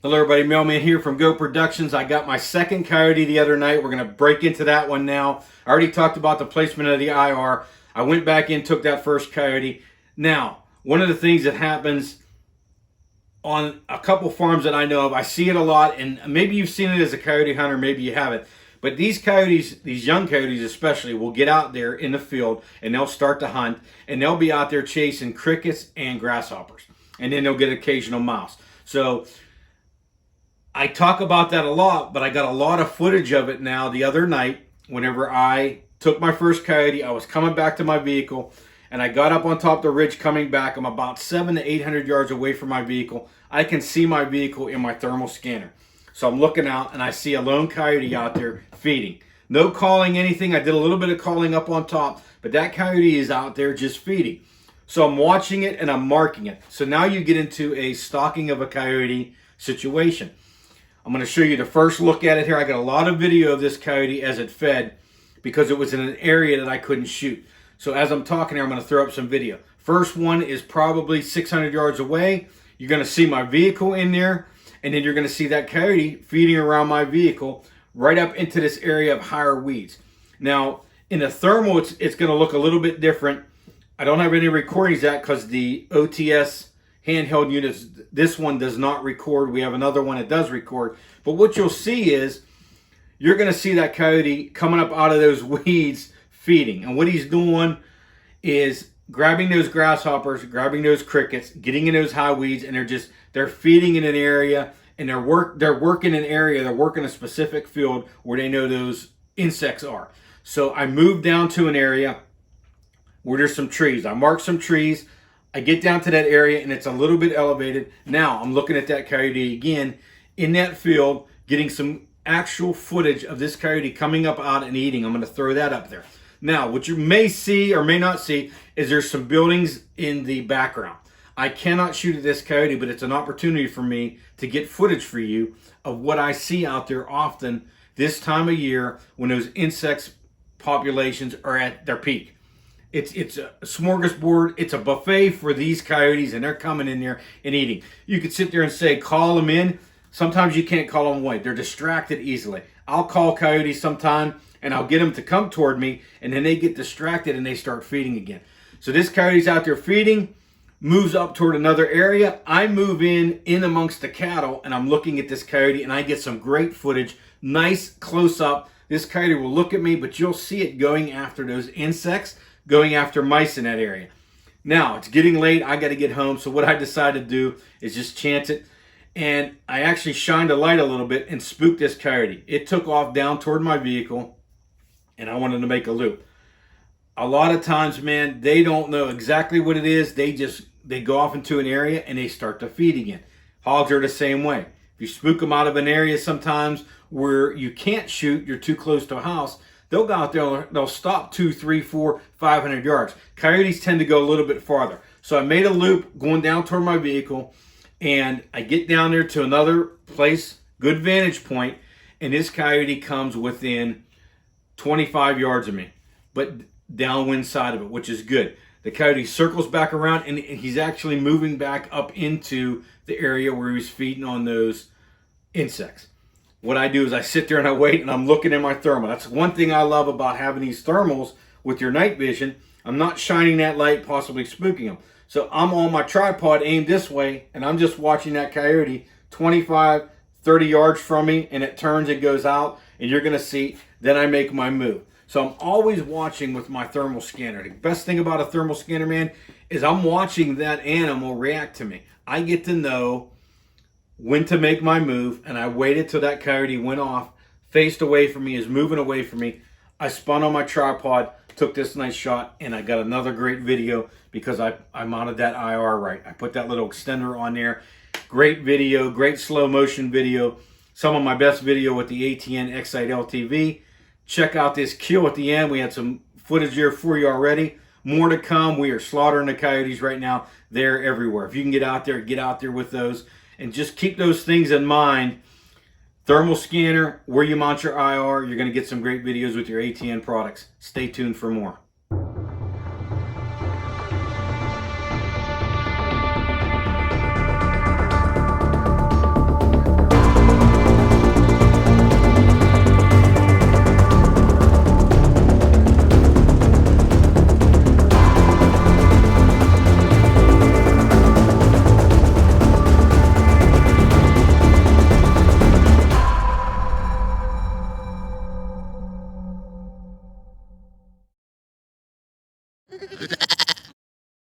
Hello everybody, Mailman here from Go Productions. I got my second coyote the other night. We're going to break into that one now. I already talked about the placement of the IR. I went back in, took that first coyote. Now, one of the things that happens on a couple farms that I know of, I see it a lot, and maybe you've seen it as a coyote hunter, maybe you haven't. But these coyotes, these young coyotes especially, will get out there in the field and they'll start to hunt, and they'll be out there chasing crickets and grasshoppers. And then they'll get occasional mouse. So I talk about that a lot, but I got a lot of footage of it now. The other night, whenever I took my first coyote, I was coming back to my vehicle, and I got up on top of the ridge coming back. I'm about 700 to 800 yards away from my vehicle. I can see my vehicle in my thermal scanner. So I'm looking out, and I see a lone coyote out there feeding. No calling anything. I did a little bit of calling up on top, but that coyote is out there just feeding. So I'm watching it, and I'm marking it. So now you get into a stalking of a coyote situation. I'm going to show you the first look at it here. I got a lot of video of this coyote as it fed because it was in an area that I couldn't shoot. So as I'm talking here, I'm going to throw up some video. First one is probably 600 yards away. You're going to see my vehicle in there, and then you're going to see that coyote feeding around my vehicle right up into this area of higher weeds. Now, in the thermal, it's going to look a little bit different. I don't have any recordings of that because the OTS handheld units, this one does not record. We have another one that does record. But what you'll see is you're going to see that coyote coming up out of those weeds feeding. And what he's doing is grabbing those grasshoppers, grabbing those crickets, getting in those high weeds, and they're feeding in an area, and they're working an area, they're working a specific field where they know those insects are. So I moved down to an area where there's some trees. I marked some trees. I get down to that area, and it's a little bit elevated. Now I'm looking at that coyote again in that field, getting some actual footage of this coyote coming up out and eating. I'm going to throw that up there. Now, what you may see or may not see is there's some buildings in the background. I cannot shoot at this coyote, but it's an opportunity for me to get footage for you of what I see out there often this time of year when those insects populations are at their peak. It's a smorgasbord. It's a buffet for these coyotes, and they're coming in there and eating. You could sit there and say, call them in. Sometimes you can't call them away. They're distracted easily. I'll call coyotes sometime, and I'll get them to come toward me, and then they get distracted, and they start feeding again. So this coyote's out there feeding, moves up toward another area. I move in amongst the cattle, and I'm looking at this coyote, and I get some great footage, nice close-up. This coyote will look at me, but you'll see it going after those insects, going after mice in that area. Now, it's getting late. I got to get home. So what I decided to do is just chance it. And I actually shined a light a little bit and spooked this coyote. It took off down toward my vehicle, and I wanted to make a loop. A lot of times, man, they don't know exactly what it is. They go off into an area and they start to feed again. Hogs are the same way. If you spook them out of an area sometimes where you can't shoot, you're too close to a house, they'll go out there, they'll stop 200, 300, 400, 500 yards. Coyotes tend to go a little bit farther. So I made a loop going down toward my vehicle, and I get down there to another place, good vantage point, and this coyote comes within 25 yards of me, but downwind side of it, which is good. The coyote circles back around, and he's actually moving back up into the area where he's feeding on those insects. What I do is I sit there and I wait, and I'm looking in my thermal. That's one thing I love about having these thermals with your night vision. I'm not shining that light, possibly spooking them. So I'm on my tripod aimed this way, and I'm just watching that coyote 25, 30 yards from me, and it turns and goes out, and you're going to see, then I make my move. So I'm always watching with my thermal scanner. The best thing about a thermal scanner, man, is I'm watching that animal react to me. I get to know when to make my move, and I waited till that coyote went off, faced away from me, is moving away from me. I spun on my tripod, took this nice shot, and I got another great video because I mounted that IR right. I put that little extender on there. Great video, great slow motion video. Some of my best video with the ATN LTV. Check out this kill at the end. We had some footage here for you already. More to come. We are slaughtering the coyotes right now. They're everywhere. If you can get out there with those. And just keep those things in mind. Thermal scanner, where you mount your IR, you're going to get some great videos with your ATN products. Stay tuned for more.